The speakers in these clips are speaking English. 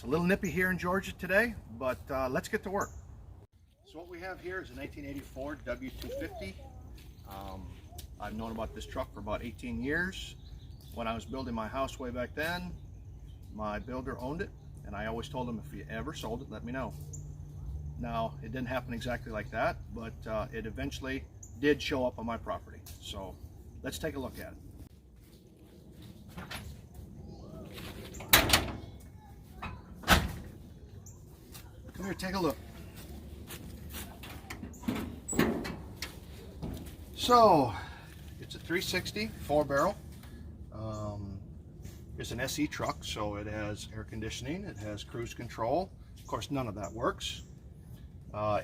It's a little nippy here in Georgia today, but let's get to work. So what we have here is a 1984 W250. I've known about this truck for about 18 years. When I was building my house way back then, my builder owned it, and I always told him if he ever sold it, let me know. Now, it didn't happen exactly like that, but it eventually did show up on my property. So let's take a look at it. Come here, take a look. So, it's a 360 4-barrel. It's an SE truck, so it has air conditioning, it has cruise control. Of course, none of that works.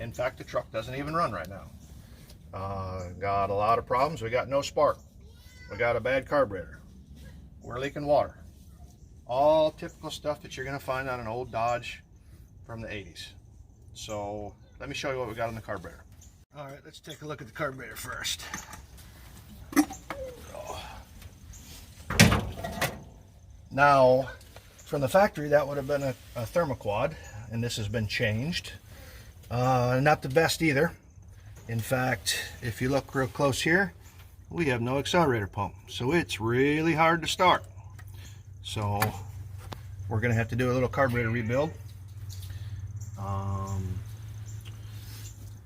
In fact, the truck doesn't even run right now. Got a lot of problems. We got no spark. We got a bad carburetor. We're leaking water. All typical stuff that you're going to find on an old Dodge from the 80s. So let me show you what we got on the carburetor. All right, let's take a look at the carburetor first. Now, from the factory, that would have been a thermoquad, and this has been changed. Not the best either. In fact, if you look real close here, we have no accelerator pump, so it's really hard to start. So we're going to have to do a little carburetor rebuild.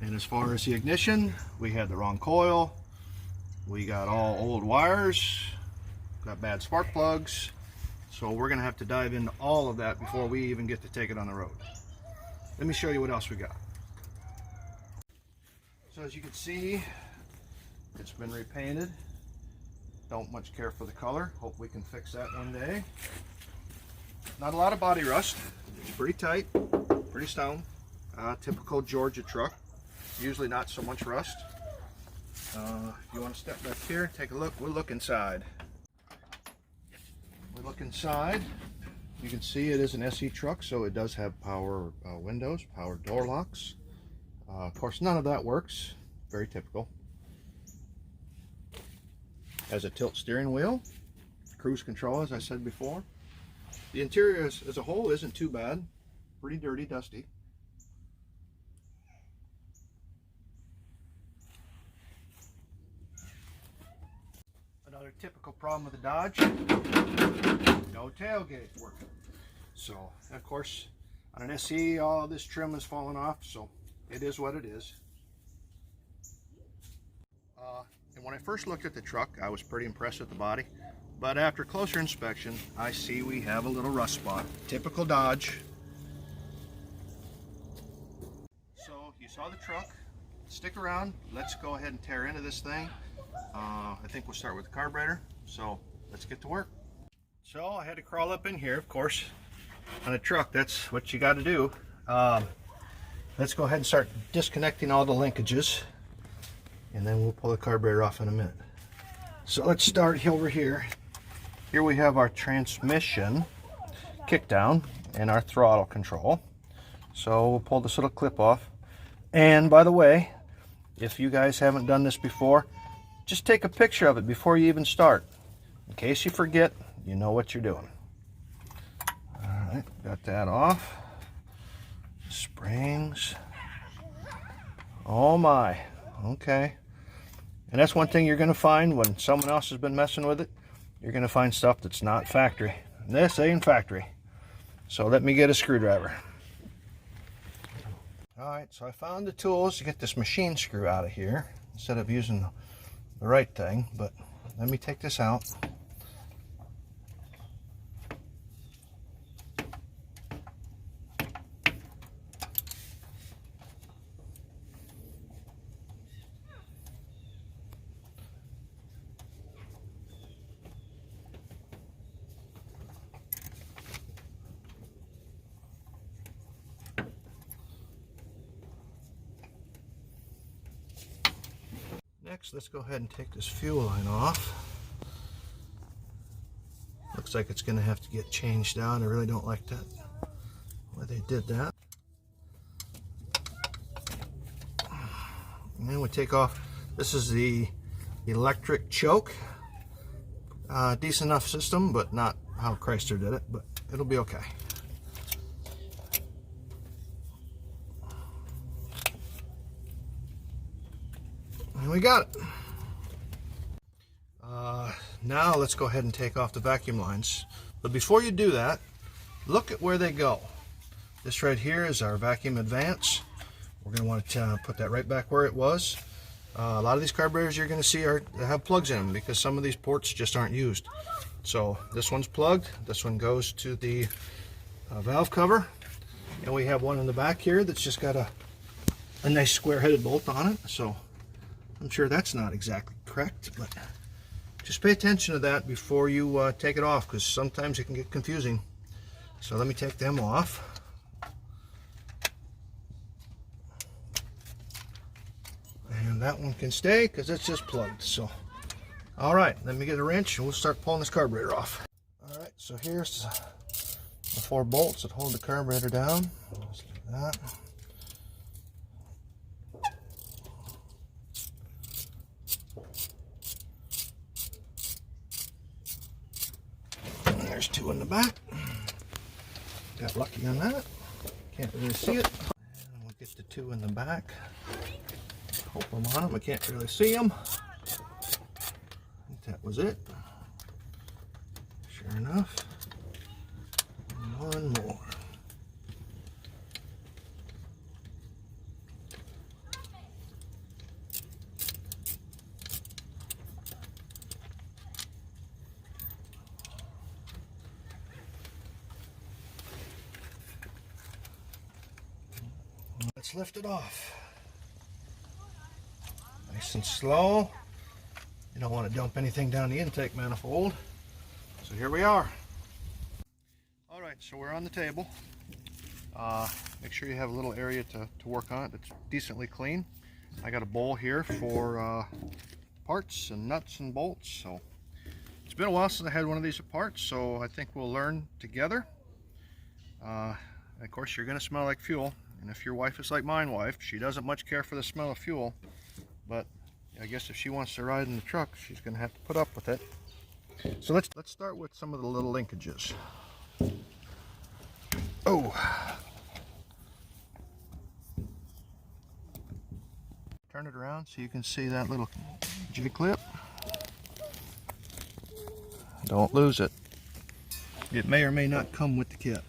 And as far as the ignition, we had the wrong coil. We got all old wires, got bad spark plugs. So we're going to have to dive into all of that before we even get to take it on the road. Let me show you what else we got. So as you can see, it's been repainted. Don't much care for the color. Hope we can fix that one day. Not a lot of body rust. It's pretty tight, pretty stone. Typical Georgia truck. Usually not so much rust. If you want to step back here, take a look. We'll look inside. We look inside. You can see it is an SE truck, so it does have power windows, power door locks. Of course, none of that works. Very typical. Has a tilt steering wheel, cruise control, as I said before. The interior as a whole isn't too bad. Pretty dirty, dusty. Another typical problem with the Dodge, no tailgate working. So, of course, on an SE, all this trim has fallen off, so it is what it is. And when I first looked at the truck, I was pretty impressed with the body. But after closer inspection, I see we have a little rust spot. Typical Dodge. So, you saw the truck. Stick around. Let's go ahead and tear into this thing. I think we'll start with the carburetor. So, let's get to work. So, I had to crawl up in here, of course. On a truck, that's what you got to do. Let's go ahead and start disconnecting all the linkages, and then we'll pull the carburetor off in a minute. So let's start over here. Here we have our transmission kickdown and our throttle control. So we'll pull this little clip off. And by the way, if you guys haven't done this before, just take a picture of it before you even start. In case you forget, you know what you're doing. All right, got that off. Springs. Oh my. Okay. And that's one thing you're going to find when someone else has been messing with it. You're going to find stuff that's not factory. This ain't factory. So let me get a screwdriver. Alright, so I found the tools to get this machine screw out of here instead of using the right thing. But let me take this out. Next, let's go ahead and take this fuel line off. Looks like it's going to have to get changed out. I really don't like that, why they did that. And then we take off, this is the electric choke. Decent enough system, but not how Chrysler did it, but it'll be okay. we got it. Now let's go ahead and take off the vacuum lines. But before you do that, look at where they go. This right here is our vacuum advance. We're going to want to put that right back where it was. A lot of these carburetors you're going to see have plugs in them because some of these ports just aren't used. So this one's plugged. This one goes to the valve cover. And we have one in the back here that's just got a nice square-headed bolt on it. So I'm sure that's not exactly correct, but just pay attention to that before you take it off, because sometimes it can get confusing. So let me take them off. And that one can stay because it's just plugged. So, all right, let me get a wrench and we'll start pulling this carburetor off. All right, so here's the 4 bolts that hold the carburetor down. Let's do that. And there's 2 in the back. Got lucky on that. Can't really see it. And we'll get the 2 in the back. Hope I'm on them. I can't really see them. I think that was it. Sure enough. One more. Let's lift it off. Nice and slow. You don't want to dump anything down the intake manifold. So here we are. All right, so we're on the table. Make sure you have a little area to work on that's decently clean. I got a bowl here for parts and nuts and bolts. So it's been a while since I had one of these apart, so I think we'll learn together. Of course, you're going to smell like fuel. And if your wife is like my wife, she doesn't much care for the smell of fuel. But I guess if she wants to ride in the truck, she's going to have to put up with it. So let's start with some of the little linkages. Oh. Turn it around so you can see that little G-clip. Don't lose it. It may or may not come with the kit.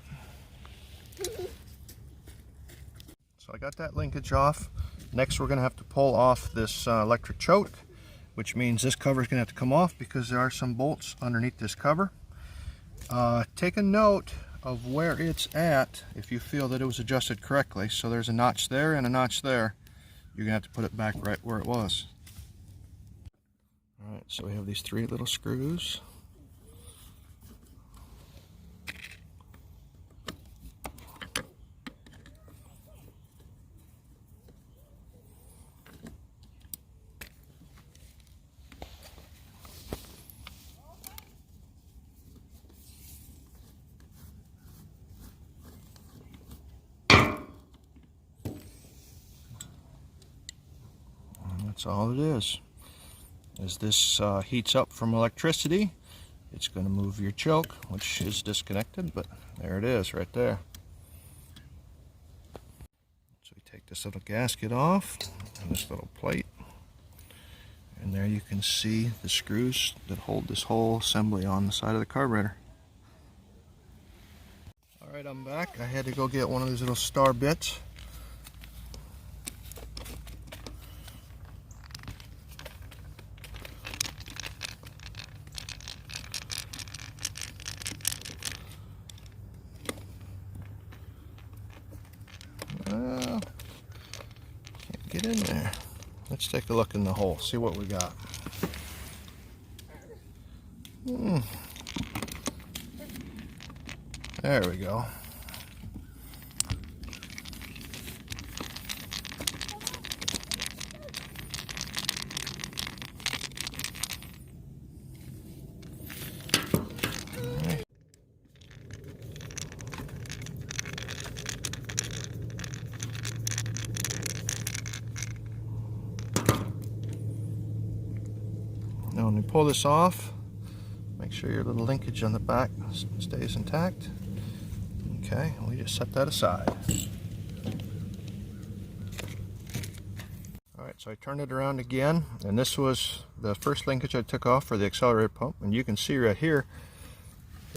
So I got that linkage off. Next we're going to have to pull off this electric choke, which means this cover is going to have to come off because there are some bolts underneath this cover. Take a note of where it's at if you feel that it was adjusted correctly. So there's a notch there and a notch there. You're going to have to put it back right where it was. Alright, so we have these 3 little screws. That's all it is. As this heats up from electricity, it's going to move your choke, which is disconnected, but there it is right there. So we take this little gasket off and this little plate, and there you can see the screws that hold this whole assembly on the side of the carburetor. Alright, I'm back. I had to go get one of these little star bits. Can't get in there. Let's take a look in the hole, see what we got. There we go. Now when you pull this off, make sure your little linkage on the back stays intact. Okay, we just set that aside. Alright, Alright, so I turned it around again, and this was the first linkage I took off for the accelerator pump, and you can see right here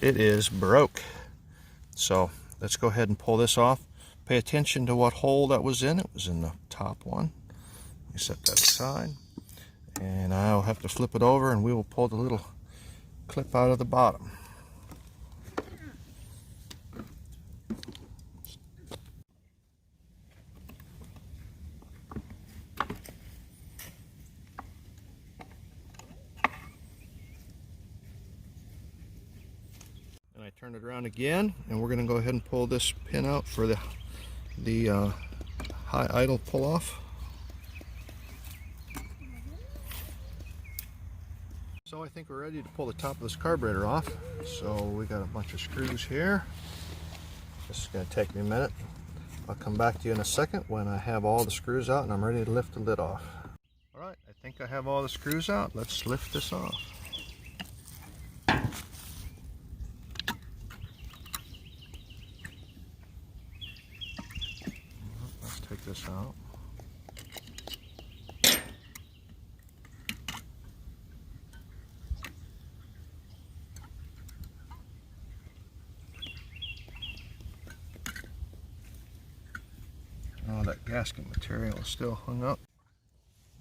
it is broke. So let's go ahead and pull this off. Pay attention to what hole that was in. It was in the top one. Let me set that aside, and I'll have to flip it over and we will pull the little clip out of the bottom. And I turn it around again, and we're going to go ahead and pull this pin out for the high idle pull off. So I think we're ready to pull the top of this carburetor off. So we got a bunch of screws here. This is going to take me a minute. I'll come back to you in a second when I have all the screws out and I'm ready to lift the lid off. Alright, I think I have all the screws out. Let's lift this off. Let's take this out. Oh, that gasket material is still hung up.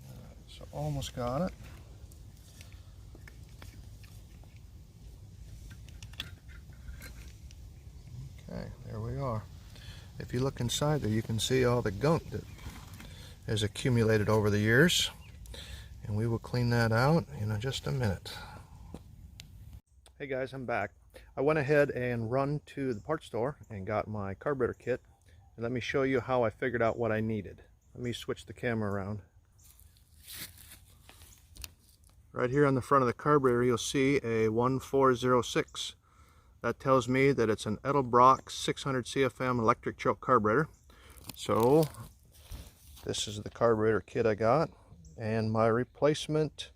Right, so almost got it. Okay, there we are. If you look inside there, you can see all the gunk that has accumulated over the years. And we will clean that out in just a minute. Hey guys, I'm back. I went ahead and run to the parts store and got my carburetor kit. And let me show you how I figured out what I needed. Let me switch the camera around. Right here on the front of the carburetor, you'll see a 1406. That tells me that it's an Edelbrock 600 CFM electric choke carburetor. So this is the carburetor kit I got and my replacement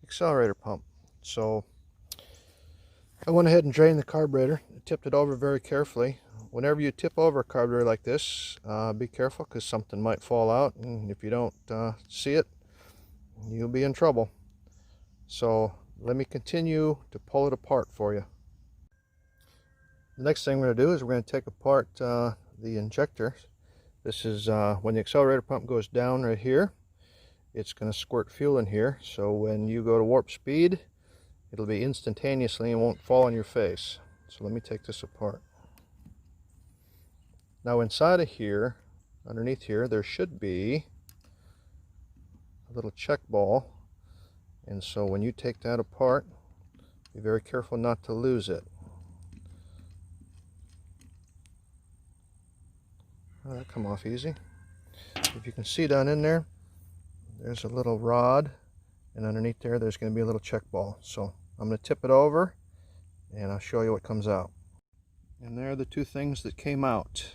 accelerator pump. So I went ahead and drained the carburetor, tipped it over very carefully. Whenever you tip over a carburetor like this, be careful because something might fall out, and if you don't see it, you'll be in trouble. So let me continue to pull it apart for you. The next thing we're going to do is we're going to take apart the injector. This is when the accelerator pump goes down right here, it's going to squirt fuel in here, so when you go to warp speed, it'll be instantaneously and won't fall on your face. So let me take this apart. Now inside of here, underneath here, there should be a little check ball, and so when you take that apart, be very careful not to lose it. Oh, that'll come off easy. If you can see down in there, there's a little rod, and underneath there, there's going to be a little check ball. So I'm going to tip it over, and I'll show you what comes out. And there are the two things that came out.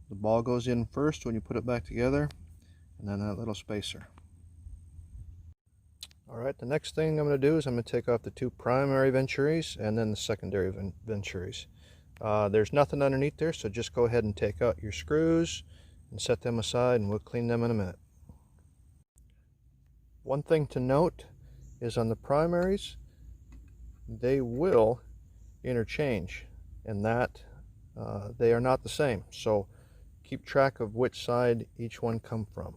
The ball goes in first when you put it back together, and then that little spacer. Alright, the next thing I'm going to do is I'm going to take off the two primary venturies and then the secondary venturies. There's nothing underneath there, so just go ahead and take out your screws and set them aside, and we'll clean them in a minute. One thing to note is on the primaries, they will interchange, and that they are not the same. So keep track of which side each one come from.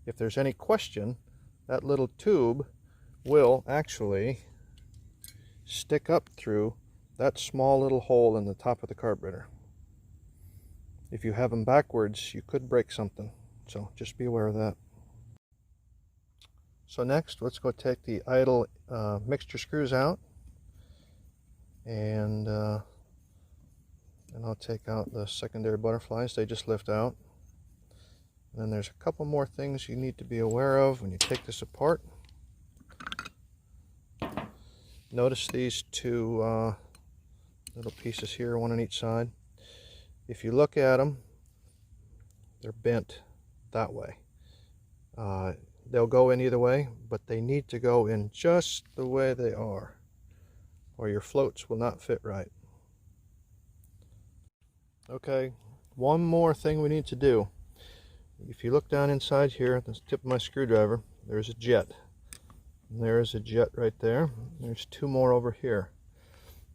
If there's any question, that little tube will actually stick up through that small little hole in the top of the carburetor. If you have them backwards, you could break something, so just be aware of that. So next, let's go take the idle mixture screws out, and I'll take out the secondary butterflies. They just lift out. And then there's a couple more things you need to be aware of when you take this apart. Notice these two little pieces here, one on each side. If you look at them, they're bent that way. They'll go in either way, but they need to go in just the way they are, or your floats will not fit right. Okay, one more thing we need to do. if you look down inside here at the tip of my screwdriver, there's a jet. And there's a jet right there. There's two more over here.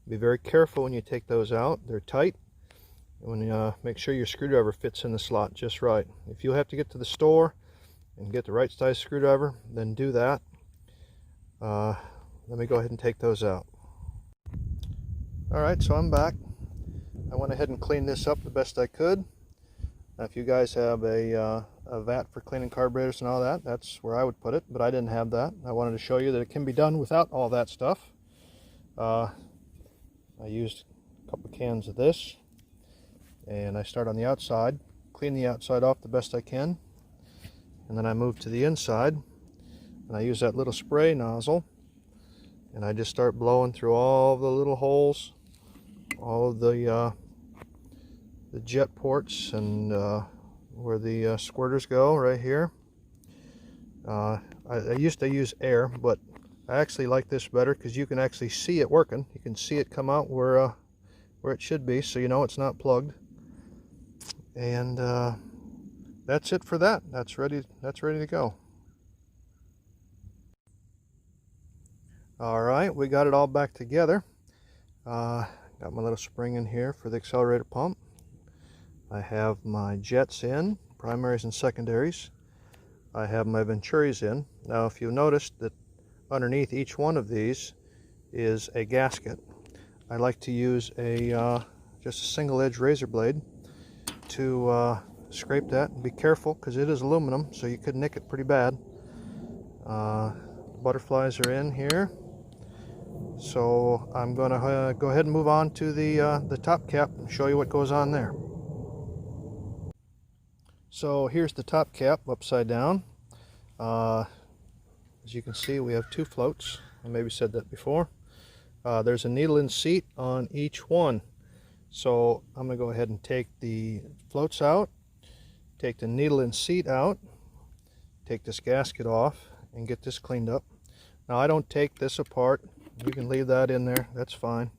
Be very careful when you take those out. They're tight. When you make sure your screwdriver fits in the slot just right. If you have to get to the store and get the right size screwdriver, then do that. Let me go ahead and take those out. Alright, so I'm back. I went ahead and cleaned this up the best I could. Now, if you guys have a vat for cleaning carburetors and all that, that's where I would put it, but I didn't have that. I wanted to show you that it can be done without all that stuff. I used a couple cans of this, and I start on the outside, clean the outside off the best I can, and then I move to the inside, and I use that little spray nozzle, and I just start blowing through all the little holes, all of the jet ports, and where the squirters go right here. I used to use air, but I actually like this better because you can actually see it working. You can see it come out where it should be, so you know it's not plugged. And that's it for that. That's ready to go. All right, we got it all back together. Got my little spring in here for the accelerator pump. I have my jets in, primaries and secondaries. I have my venturis in. Now, if you noticed that underneath each one of these is a gasket, I like to use just a single edge razor blade to scrape that. And be careful because it is aluminum, so you could nick it pretty bad. Butterflies are in here, so I'm going to go ahead and move on to the top cap and show you what goes on there. So here's the top cap upside down. As you can see, we have two floats. I maybe said that before. There's a needle in seat on each one. So I'm going to go ahead and take the floats out, take the needle in seat out, take this gasket off, and get this cleaned up. Now, I don't take this apart. You can leave that in there. That's fine.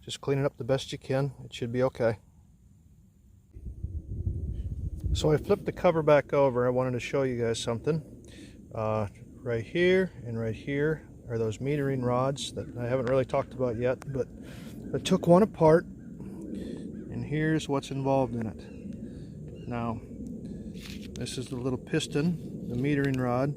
Just clean it up the best you can. It should be okay. So I flipped the cover back over. I wanted to show you guys something. Right here and right here are those metering rods that I haven't really talked about yet, but I took one apart, and here's what's involved in it. Now, this is the little piston, the metering rod.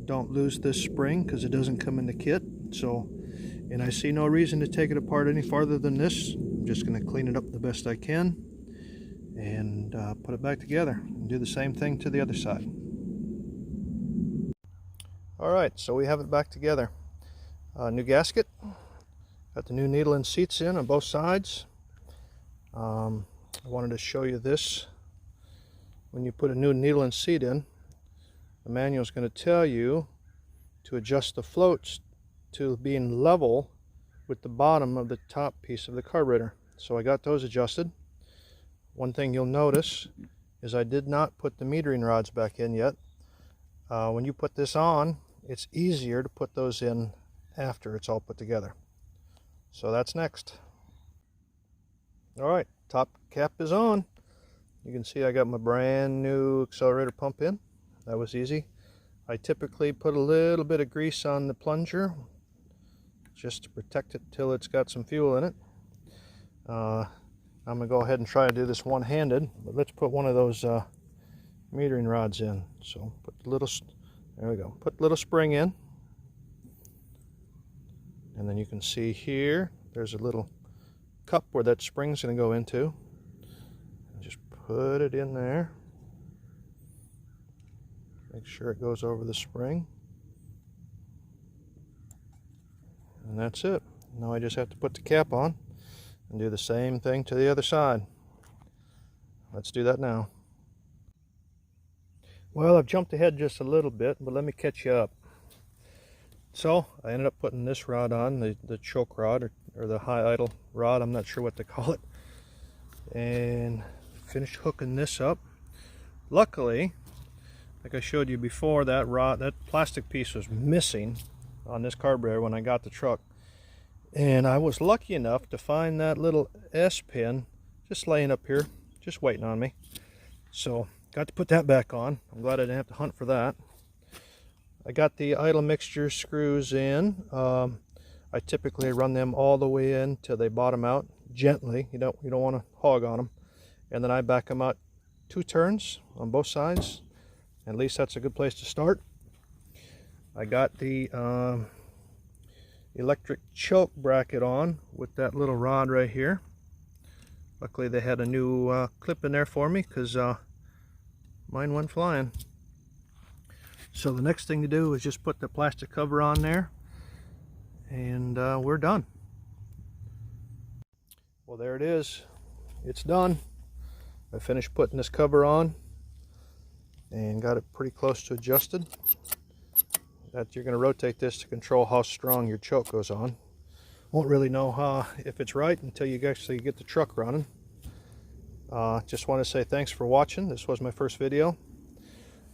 Don't lose this spring because it doesn't come in the kit. And I see no reason to take it apart any farther than this. I'm just going to clean it up the best I can and put it back together and do the same thing to the other side. Alright, so we have it back together. New gasket, got the new needle and seats in on both sides. I wanted to show you this. When you put a new needle and seat in, the manual is going to tell you to adjust the floats to being level with the bottom of the top piece of the carburetor. So I got those adjusted. One thing you'll notice is I did not put the metering rods back in yet. When you put this on, it's easier to put those in after it's all put together. So that's next. Alright, top cap is on. You can see I got my brand new accelerator pump in. That was easy. I typically put a little bit of grease on the plunger just to protect it till it's got some fuel in it. I'm going to go ahead and try to do this one-handed, but let's put one of those metering rods in. So put the little, there we go, put the little spring in, and then you can see here there's a little cup where that spring's going to go into. Just put it in there. Make sure it goes over the spring. And that's it. Now I just have to put the cap on and do the same thing to the other side. Let's do that now. Well, I've jumped ahead just a little bit, but let me catch you up. So I ended up putting this rod on, the choke rod or the high idle rod, I'm not sure what to call it, and finished hooking this up. Luckily, like I showed you before, that plastic piece was missing on this carburetor when I got the truck. And I was lucky enough to find that little S pin just laying up here, just waiting on me. So got to put that back on. I'm glad I didn't have to hunt for that. I got the idle mixture screws in. I typically run them all the way in till they bottom out gently. You don't want to hog on them. And then I back them out 2 turns on both sides. At least that's a good place to start. I got the electric choke bracket on with that little rod right here. Luckily they had a new clip in there for me because mine went flying. So the next thing to do is just put the plastic cover on there, and we're done. Well, there it is. It's done. I finished putting this cover on and got it pretty close to adjusted. That you're going to rotate this to control how strong your choke goes on. Won't really know if it's right until you actually get the truck running. Just want to say thanks for watching. This was my first video.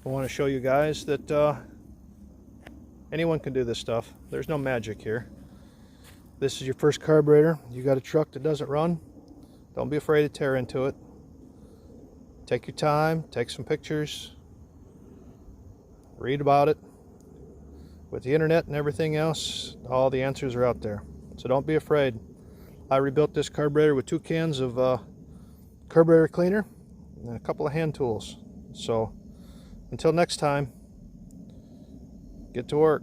I want to show you guys that anyone can do this stuff. There's no magic here. This is your first carburetor. You got a truck that doesn't run. Don't be afraid to tear into it. Take your time, take some pictures, read about it. With the internet and everything else, all the answers are out there. So don't be afraid. I rebuilt this carburetor with 2 cans of carburetor cleaner and a couple of hand tools. So until next time, get to work.